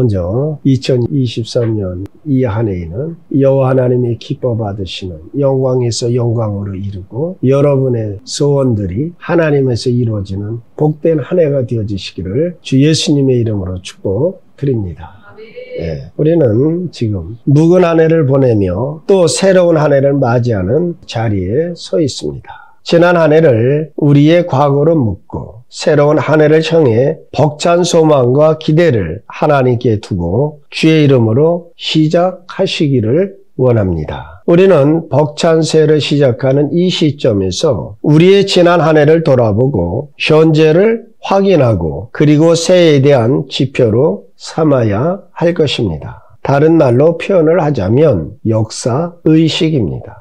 먼저 2023년 이 한 해에는 여호와 하나님의 기뻐 받으시는 영광에서 영광으로 이루고 여러분의 소원들이 하나님에서 이루어지는 복된 한 해가 되어지시기를 주 예수님의 이름으로 축복드립니다. 네, 우리는 지금 묵은 한 해를 보내며 또 새로운 한 해를 맞이하는 자리에 서 있습니다. 지난 한 해를 우리의 과거로 묻고 새로운 한 해를 향해 벅찬 소망과 기대를 하나님께 두고 주의 이름으로 시작하시기를 원합니다. 우리는 벅찬 새해를 시작하는 이 시점에서 우리의 지난 한 해를 돌아보고 현재를 확인하고 그리고 새해에 대한 지표로 삼아야 할 것입니다. 다른 말로 표현을 하자면 역사의식입니다.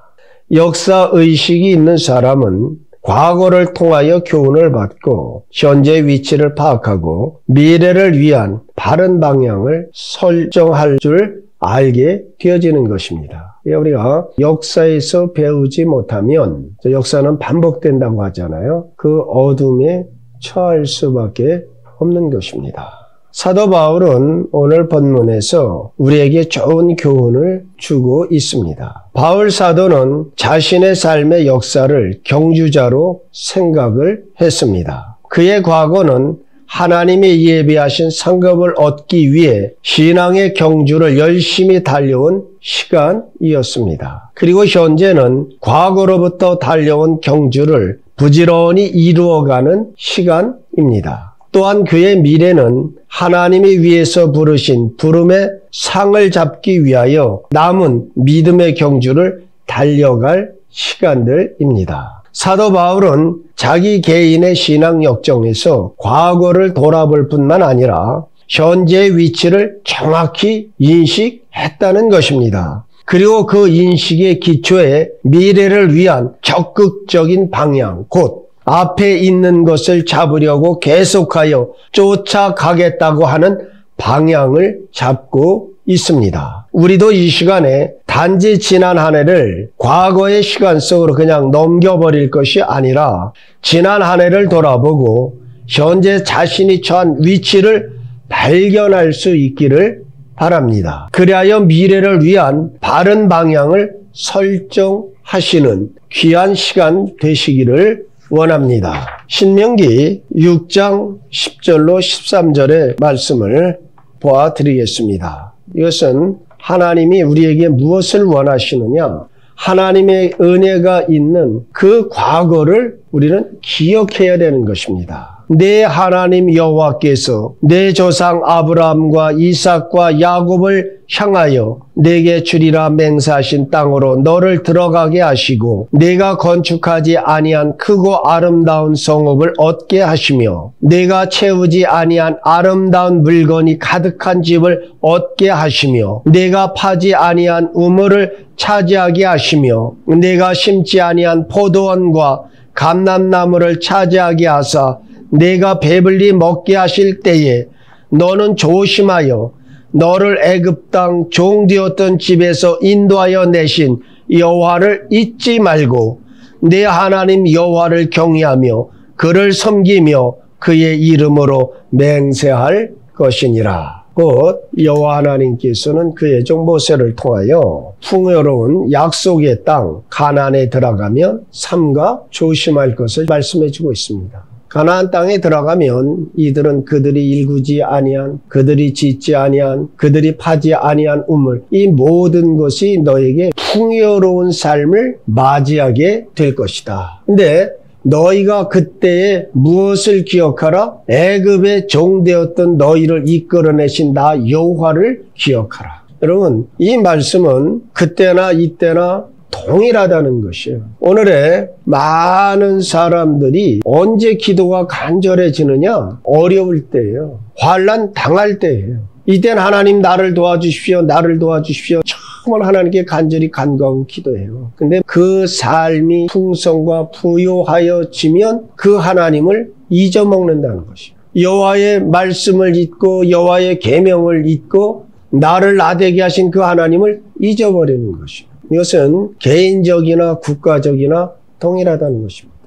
역사의식이 있는 사람은 과거를 통하여 교훈을 받고 현재 위치를 파악하고 미래를 위한 바른 방향을 설정할 줄 알게 되어지는 것입니다. 우리가 역사에서 배우지 못하면 역사는 반복된다고 하잖아요. 그 어둠에 처할 수밖에 없는 것입니다. 사도 바울은 오늘 본문에서 우리에게 좋은 교훈을 주고 있습니다. 바울 사도는 자신의 삶의 역사를 경주자로 생각을 했습니다. 그의 과거는 하나님이 예비하신 상급을 얻기 위해 신앙의 경주를 열심히 달려온 시간이었습니다. 그리고 현재는 과거로부터 달려온 경주를 부지런히 이루어가는 시간입니다. 또한 그의 미래는 하나님이 위해서 부르신 부름의 상을 잡기 위하여 남은 믿음의 경주를 달려갈 시간들입니다. 사도 바울은 자기 개인의 신앙 역정에서 과거를 돌아볼 뿐만 아니라 현재의 위치를 정확히 인식했다는 것입니다. 그리고 그 인식의 기초에 미래를 위한 적극적인 방향, 곧 앞에 있는 것을 잡으려고 계속하여 쫓아가겠다고 하는 방향을 잡고 있습니다. 우리도 이 시간에 단지 지난 한 해를 과거의 시간 속으로 그냥 넘겨버릴 것이 아니라 지난 한 해를 돌아보고 현재 자신이 처한 위치를 발견할 수 있기를 바랍니다. 그리하여 미래를 위한 바른 방향을 설정하시는 귀한 시간 되시기를 원합니다. 신명기 6장 10절로 13절의 말씀을 보아드리겠습니다. 이것은 하나님이 우리에게 무엇을 원하시느냐? 하나님의 은혜가 있는 그 과거를 우리는 기억해야 되는 것입니다. 내 하나님 여호와께서 내 조상 아브라함과 이삭과 야곱을 향하여 내게 주리라 맹세하신 땅으로 너를 들어가게 하시고 내가 건축하지 아니한 크고 아름다운 성읍을 얻게 하시며 내가 채우지 아니한 아름다운 물건이 가득한 집을 얻게 하시며 내가 파지 아니한 우물을 차지하게 하시며 내가 심지 아니한 포도원과 감람나무를 차지하게 하사 내가 배불리 먹게 하실 때에 너는 조심하여 너를 애굽 땅 종되었던 집에서 인도하여 내신 여호와를 잊지 말고 내 하나님 여호와를 경외하며 그를 섬기며 그의 이름으로 맹세할 것이니라. 곧 여호와 하나님께서는 그의 종 모세를 통하여 풍요로운 약속의 땅 가나안에 들어가면 삼가 조심할 것을 말씀해 주고 있습니다. 가나안 땅에 들어가면 이들은 그들이 일구지 아니한, 그들이 짓지 아니한, 그들이 파지 아니한 우물, 이 모든 것이 너에게 풍요로운 삶을 맞이하게 될 것이다. 근데 너희가 그때에 무엇을 기억하라? 애굽의 종되었던 너희를 이끌어내신 나 여호와를 기억하라. 여러분, 이 말씀은 그때나 이때나 동일하다는 것이에요. 오늘의 많은 사람들이 언제 기도가 간절해지느냐? 어려울 때예요. 환난 당할 때예요. 이땐 하나님 나를 도와주십시오. 나를 도와주십시오. 정말 하나님께 간절히 간구하고 기도해요. 근데 그 삶이 풍성과 부요하여지면 그 하나님을 잊어먹는다는 것이에요. 여호와의 말씀을 잊고 여호와의 계명을 잊고 나를 나대게 하신 그 하나님을 잊어버리는 것이에요. 이것은 개인적이나 국가적이나 동일하다는 것입니다.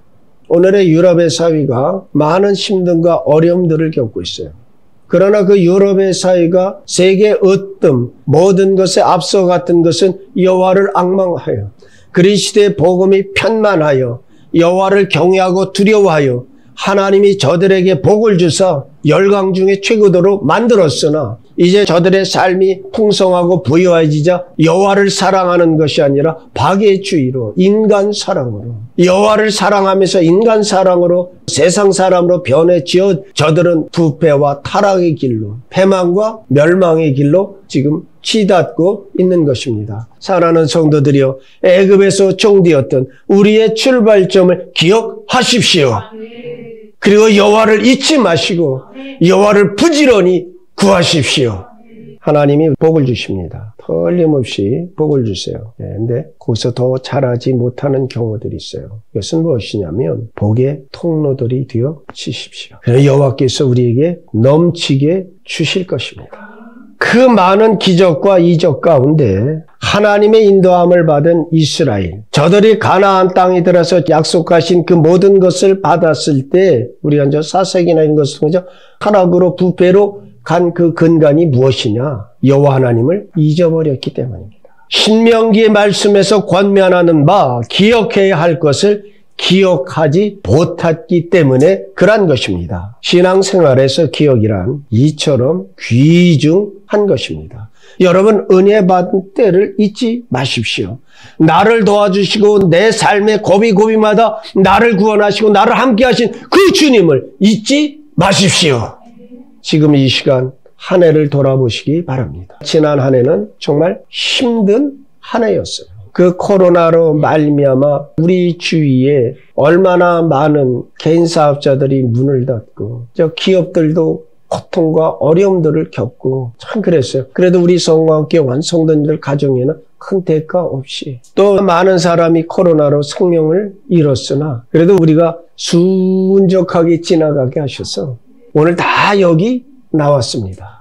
오늘의 유럽의 사회가 많은 힘듦과 어려움들을 겪고 있어요. 그러나 그 유럽의 사회가 세계 으뜸 모든 것에 앞서갔던 것은 여호와를 앙망하여 그리스도의 복음이 편만하여 여호와를 경외하고 두려워하여 하나님이 저들에게 복을 주사 열강 중에 최고도로 만들었으나 이제 저들의 삶이 풍성하고 부유해지자 여호와를 사랑하는 것이 아니라 박애주의로 인간 사랑으로 여호와를 사랑하면서 인간 사랑으로 세상 사람으로 변해지어 저들은 부패와 타락의 길로 패망과 멸망의 길로 지금 치닫고 있는 것입니다. 사랑하는 성도들이여 애굽에서 종되었던 우리의 출발점을 기억하십시오. 그리고 여호와를 잊지 마시고 여호와를 부지런히 구하십시오. 하나님이 복을 주십니다. 틀림없이 복을 주세요. 근데 거기서 더 잘하지 못하는 경우들이 있어요. 이것은 무엇이냐면 복의 통로들이 되어지십시오. 여호와께서 우리에게 넘치게 주실 것입니다. 그 많은 기적과 이적 가운데 하나님의 인도함을 받은 이스라엘, 저들이 가나안 땅에 들어서 약속하신 그 모든 것을 받았을 때 우리가 이제 사색이나 이런 것을 통해서 타락으로 부패로 간 그 근간이 무엇이냐? 여호와 하나님을 잊어버렸기 때문입니다. 신명기의 말씀에서 권면하는 바 기억해야 할 것을 기억하지 못했기 때문에 그런 것입니다. 신앙생활에서 기억이란 이처럼 귀중한 것입니다. 여러분 은혜 받은 때를 잊지 마십시오. 나를 도와주시고 내 삶의 고비고비마다 나를 구원하시고 나를 함께 하신 그 주님을 잊지 마십시오. 지금 이 시간 한 해를 돌아보시기 바랍니다. 지난 한 해는 정말 힘든 한 해였어요. 그 코로나로 말미암아 우리 주위에 얼마나 많은 개인 사업자들이 문을 닫고 기업들도 고통과 어려움들을 겪고 참 그랬어요. 그래도 우리 성공학교 완성도님들 가정에는 큰 대가 없이 또 많은 사람이 코로나로 생명을 잃었으나 그래도 우리가 순적하게 지나가게 하셔서 오늘 다 여기 나왔습니다.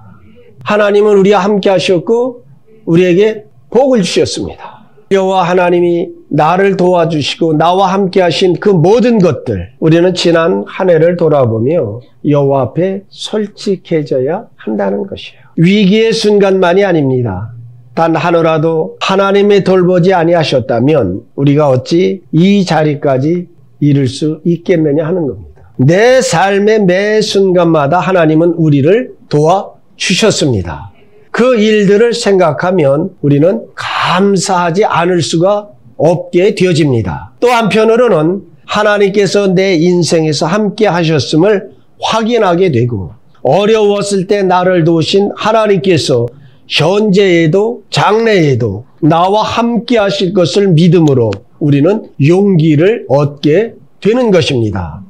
하나님은 우리와 함께 하셨고 우리에게 복을 주셨습니다. 여호와 하나님이 나를 도와주시고 나와 함께 하신 그 모든 것들 우리는 지난 한 해를 돌아보며 여호와 앞에 솔직해져야 한다는 것이에요. 위기의 순간만이 아닙니다. 단 하루라도 하나님의 돌보지 아니하셨다면 우리가 어찌 이 자리까지 이룰 수 있겠느냐 하는 겁니다. 내 삶의 매 순간마다 하나님은 우리를 도와주셨습니다. 그 일들을 생각하면 우리는 감사하지 않을 수가 없게 되어집니다. 또 한편으로는 하나님께서 내 인생에서 함께 하셨음을 확인하게 되고 어려웠을 때 나를 도우신 하나님께서 현재에도 장래에도 나와 함께 하실 것을 믿음으로 우리는 용기를 얻게 되는 것입니다.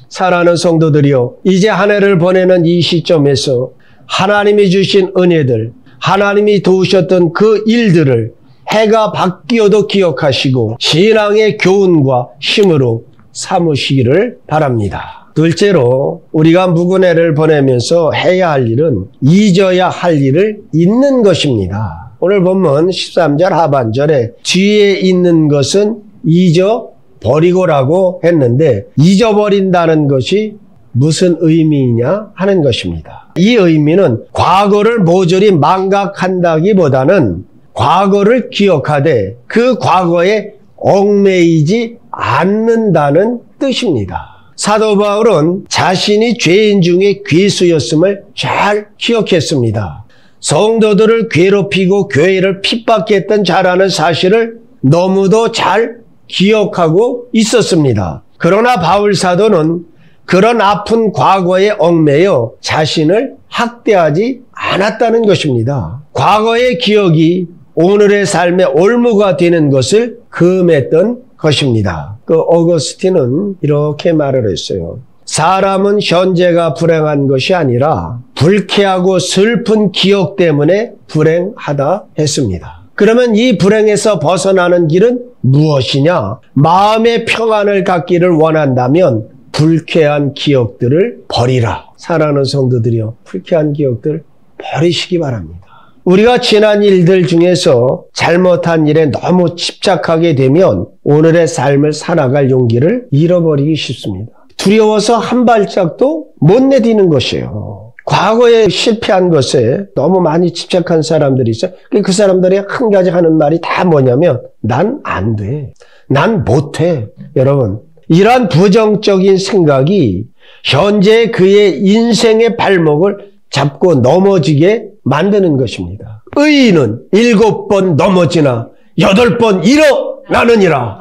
사랑하는 성도들이여 이제 한 해를 보내는 이 시점에서 하나님이 주신 은혜들 하나님이 도우셨던 그 일들을 해가 바뀌어도 기억하시고 신앙의 교훈과 힘으로 삼으시기를 바랍니다. 둘째로 우리가 묵은 해를 보내면서 해야 할 일은 잊어야 할 일을 잊는 것입니다. 오늘 본문 13절 하반절에 뒤에 있는 것은 잊어버리고라고 했는데 잊어버린다는 것이 무슨 의미이냐 하는 것입니다. 이 의미는 과거를 모조리 망각한다기보다는 과거를 기억하되 그 과거에 얽매이지 않는다는 뜻입니다. 사도 바울은 자신이 죄인 중에 괴수였음을 잘 기억했습니다. 성도들을 괴롭히고 교회를 핍박했던 자라는 사실을 너무도 잘 기억하고 있었습니다. 그러나 바울 사도는 그런 아픈 과거에 얽매여 자신을 학대하지 않았다는 것입니다. 과거의 기억이 오늘의 삶의 올무가 되는 것을 금했던 것입니다. 그 어거스틴은 이렇게 말을 했어요. 사람은 현재가 불행한 것이 아니라 불쾌하고 슬픈 기억 때문에 불행하다 했습니다. 그러면 이 불행에서 벗어나는 길은 무엇이냐? 마음의 평안을 갖기를 원한다면 불쾌한 기억들을 버리라. 사랑하는 성도들이여, 불쾌한 기억들 버리시기 바랍니다. 우리가 지난 일들 중에서 잘못한 일에 너무 집착하게 되면 오늘의 삶을 살아갈 용기를 잃어버리기 쉽습니다. 두려워서 한 발짝도 못 내디는 것이에요. 과거에 실패한 것에 너무 많이 집착한 사람들이 있어요. 그 사람들이 한 가지 하는 말이 다 뭐냐면 난 안 돼. 난 못해. 여러분, 이러한 부정적인 생각이 현재 그의 인생의 발목을 잡고 넘어지게 만드는 것입니다. 의인은 7번 넘어지나 8번 일어나느니라.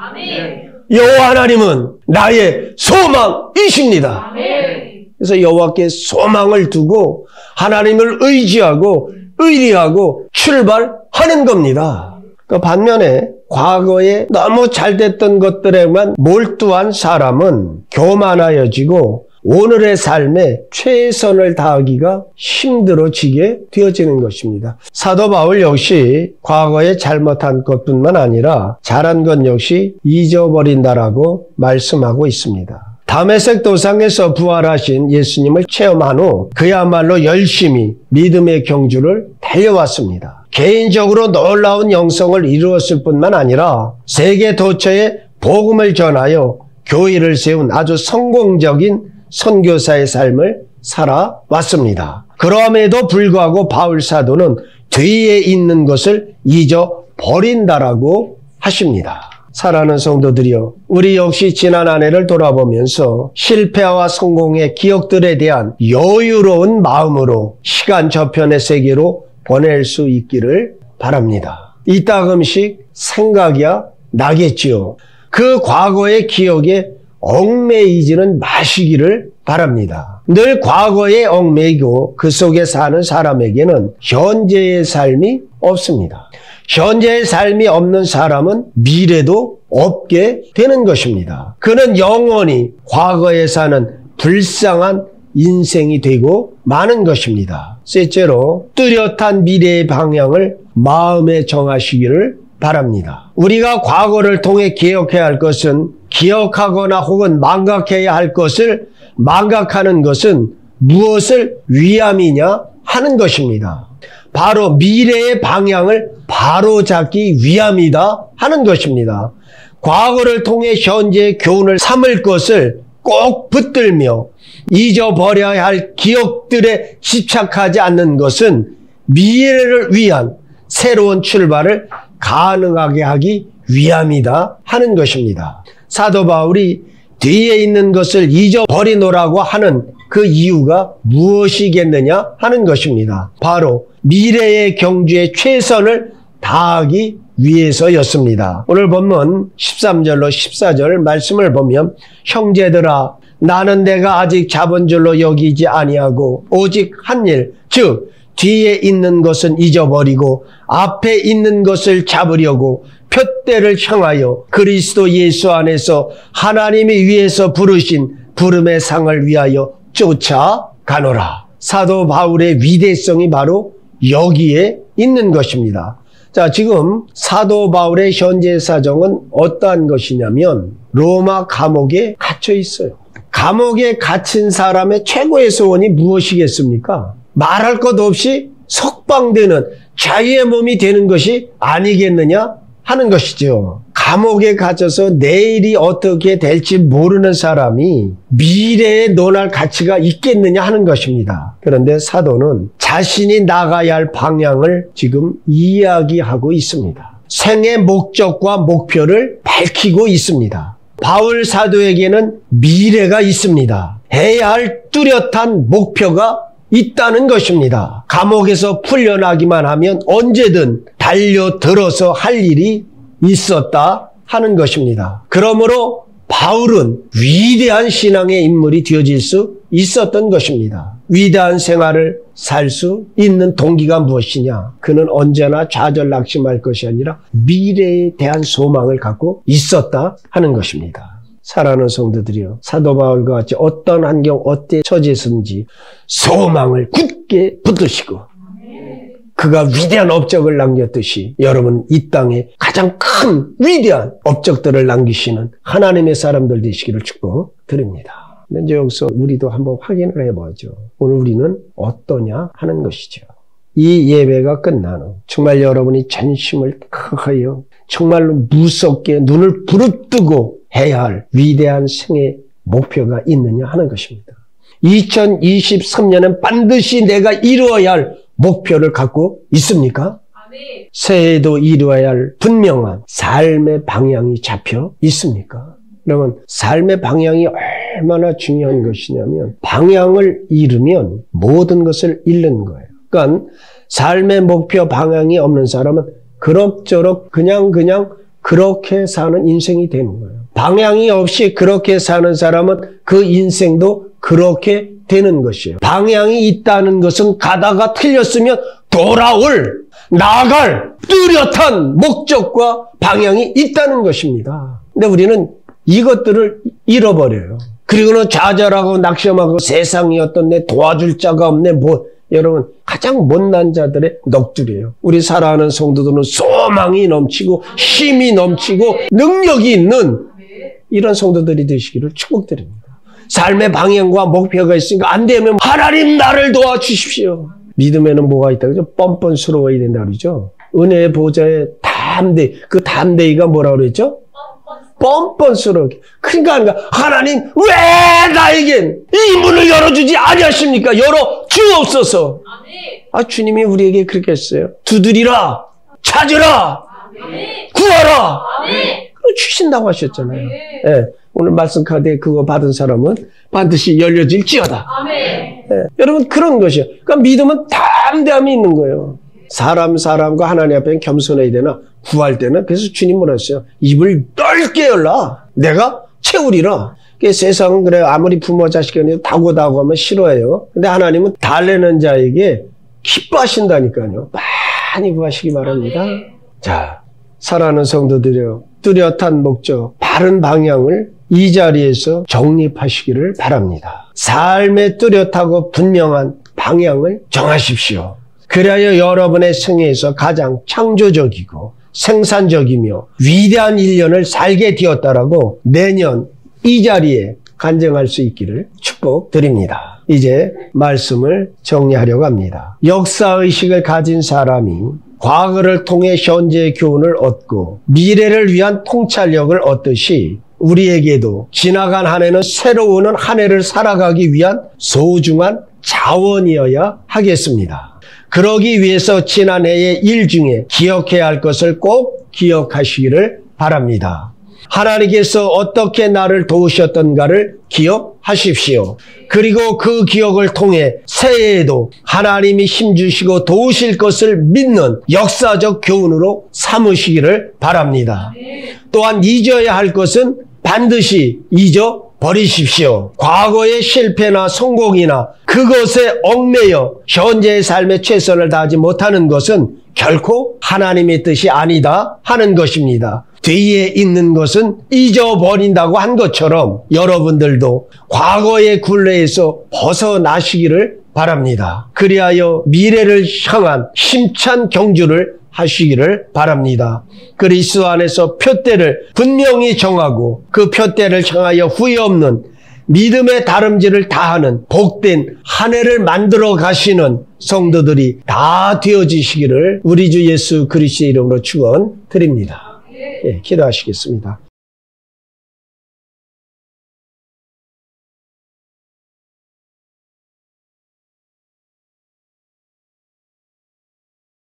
여호와 하나님은 나의 소망이십니다. 그래서 여호와께 소망을 두고 하나님을 의지하고 의리하고 출발하는 겁니다. 그 반면에 과거에 너무 잘됐던 것들에만 몰두한 사람은 교만하여지고 오늘의 삶에 최선을 다하기가 힘들어지게 되어지는 것입니다. 사도 바울 역시 과거에 잘못한 것뿐만 아니라 잘한 것 역시 잊어버린다라고 말씀하고 있습니다. 다메섹 도상에서 부활하신 예수님을 체험한 후 그야말로 열심히 믿음의 경주를 달려왔습니다. 개인적으로 놀라운 영성을 이루었을 뿐만 아니라 세계 도처에 복음을 전하여 교회를 세운 아주 성공적인 선교사의 삶을 살아왔습니다. 그럼에도 불구하고 바울 사도는 뒤에 있는 것을 잊어버린다라고 하십니다. 사랑하는 성도들이여, 우리 역시 지난 한 해를 돌아보면서 실패와 성공의 기억들에 대한 여유로운 마음으로 시간 저편의 세계로 보낼 수 있기를 바랍니다. 이따금씩 생각이야 나겠지요. 그 과거의 기억에 얽매이지는 마시기를 바랍니다. 늘 과거에 얽매이고 그 속에 사는 사람에게는 현재의 삶이 없습니다. 현재의 삶이 없는 사람은 미래도 없게 되는 것입니다. 그는 영원히 과거에 사는 불쌍한 인생이 되고 마는 것입니다. 셋째로 뚜렷한 미래의 방향을 마음에 정하시기를 바랍니다. 우리가 과거를 통해 기억해야 할 것은 기억하거나 혹은 망각해야 할 것을 망각하는 것은 무엇을 위함이냐 하는 것입니다. 바로 미래의 방향을 바로잡기 위함이다 하는 것입니다. 과거를 통해 현재의 교훈을 삼을 것을 꼭 붙들며 잊어버려야 할 기억들에 집착하지 않는 것은 미래를 위한 새로운 출발을 가능하게 하기 위함이다 하는 것입니다. 사도 바울이 뒤에 있는 것을 잊어버리노라고 하는 그 이유가 무엇이겠느냐 하는 것입니다. 바로 미래의 경주에 최선을 다하기 위해서였습니다. 오늘 본문 13절로 14절 말씀을 보면 형제들아 나는 내가 아직 잡은 줄로 여기지 아니하고 오직 한 일 즉 뒤에 있는 것은 잊어버리고 앞에 있는 것을 잡으려고 표대를 향하여 그리스도 예수 안에서 하나님이 위에서 부르신 부름의 상을 위하여 쫓아가노라. 사도 바울의 위대성이 바로 여기에 있는 것입니다. 자, 지금 사도 바울의 현재 사정은 어떠한 것이냐면 로마 감옥에 갇혀 있어요. 감옥에 갇힌 사람의 최고의 소원이 무엇이겠습니까? 말할 것 없이 석방되는 자유의 몸이 되는 것이 아니겠느냐 하는 것이죠. 감옥에 갇혀서 내일이 어떻게 될지 모르는 사람이 미래에 논할 가치가 있겠느냐 하는 것입니다. 그런데 사도는 자신이 나가야 할 방향을 지금 이야기하고 있습니다. 생의 목적과 목표를 밝히고 있습니다. 바울 사도에게는 미래가 있습니다. 해야 할 뚜렷한 목표가 있다는 것입니다. 감옥에서 풀려나기만 하면 언제든 달려들어서 할 일이 있었다 하는 것입니다. 그러므로 바울은 위대한 신앙의 인물이 되어질 수 있었던 것입니다. 위대한 생활을 살 수 있는 동기가 무엇이냐? 그는 언제나 좌절낙심할 것이 아니라 미래에 대한 소망을 갖고 있었다 하는 것입니다. 사랑하는 성도들이여, 사도 바울과 같이 어떤 환경, 어때 처지에서든지 소망을 굳게 붙드시고 그가 위대한 업적을 남겼듯이 여러분 이 땅에 가장 큰 위대한 업적들을 남기시는 하나님의 사람들 되시기를 축복드립니다. 이제 여기서 우리도 한번 확인을 해보죠. 오늘 우리는 어떠냐 하는 것이죠. 이 예배가 끝난 후 정말 여러분이 전심을 다하여 정말로 무섭게 눈을 부릅뜨고 해야 할 위대한 생의 목표가 있느냐 하는 것입니다. 2023년은 반드시 내가 이루어야 할 목표를 갖고 있습니까? 새해에도 이루어야 할 분명한 삶의 방향이 잡혀 있습니까? 여러분, 삶의 방향이 얼마나 중요한 것이냐면 방향을 잃으면 모든 것을 잃는 거예요. 그러니까 삶의 목표 방향이 없는 사람은 그럭저럭 그냥 그렇게 사는 인생이 되는 거예요. 방향이 없이 그렇게 사는 사람은 그 인생도 그렇게 되는 것이에요. 방향이 있다는 것은 가다가 틀렸으면 나아갈 뚜렷한 목적과 방향이 있다는 것입니다. 근데 우리는 이것들을 잃어버려요. 그리고는 좌절하고 낙심하고 세상이 어떤 내 도와줄 자가 없네. 여러분, 가장 못난 자들의 넋두리예요. 우리 사랑하는 성도들은 소망이 넘치고 힘이 넘치고 능력이 있는 이런 성도들이 되시기를 축복드립니다. 삶의 방향과 목표가 있으니까 안 되면 하나님 나를 도와주십시오. 믿음에는 뭐가 있다 그러죠? 뻔뻔스러워야 된다 그러죠? 은혜의 보좌의 담대, 그 담대이가 뭐라고 그랬죠? 뻔뻔스럽게. 그러니까 하나님 왜 나에겐 이 문을 열어주지 아니하십니까? 열어 주옵소서. 주님이 우리에게 그렇게 했어요. 두드리라, 찾으라, 구하라. 주신다고 하셨잖아요. 네. 오늘 말씀 카드에 그거 받은 사람은 반드시 열려질지어다. 네. 여러분, 그런 것이에요. 그러니까 믿음은 담대함이 있는 거예요. 사람과 하나님 앞에 겸손해야 되나? 구할 때는 그래서 주님 뭐라 했어요? 입을 넓게 열라. 내가 채우리라. 세상은 그래 아무리 부모 자식이 다고다고 하면 싫어해요. 근데 하나님은 달래는 자에게 기뻐하신다니까요. 많이 구하시기 바랍니다. 자, 사랑하는 성도들이요. 뚜렷한 목적, 바른 방향을 이 자리에서 정립하시기를 바랍니다. 삶의 뚜렷하고 분명한 방향을 정하십시오. 그래야 여러분의 생애에서 가장 창조적이고 생산적이며 위대한 1년을 살게 되었다라고 내년 이 자리에 간증할 수 있기를 축복드립니다. 이제 말씀을 정리하려고 합니다. 역사의식을 가진 사람이 과거를 통해 현재의 교훈을 얻고 미래를 위한 통찰력을 얻듯이 우리에게도 지나간 한 해는 새로 오는 한 해를 살아가기 위한 소중한 자원이어야 하겠습니다. 그러기 위해서 지난해의 일 중에 기억해야 할 것을 꼭 기억하시기를 바랍니다. 하나님께서 어떻게 나를 도우셨던가를 기억하십시오. 그리고 그 기억을 통해 새해에도 하나님이 힘주시고 도우실 것을 믿는 역사적 교훈으로 삼으시기를 바랍니다. 또한 잊어야 할 것은 반드시 잊어버리십시오. 과거의 실패나 성공이나 그것에 얽매여 현재의 삶에 최선을 다하지 못하는 것은 결코 하나님의 뜻이 아니다 하는 것입니다. 뒤에 있는 것은 잊어버린다고 한 것처럼 여러분들도 과거의 굴레에서 벗어나시기를 바랍니다. 그리하여 미래를 향한 힘찬 경주를 하시기를 바랍니다. 그리스도 안에서 표대를 분명히 정하고 그 표대를 향하여 후회 없는 믿음의 다름질을 다하는 복된 한 해를 만들어 가시는 성도들이 다 되어지시기를 우리 주 예수 그리스도의 이름으로 축원드립니다. 예, 기도하시겠습니다.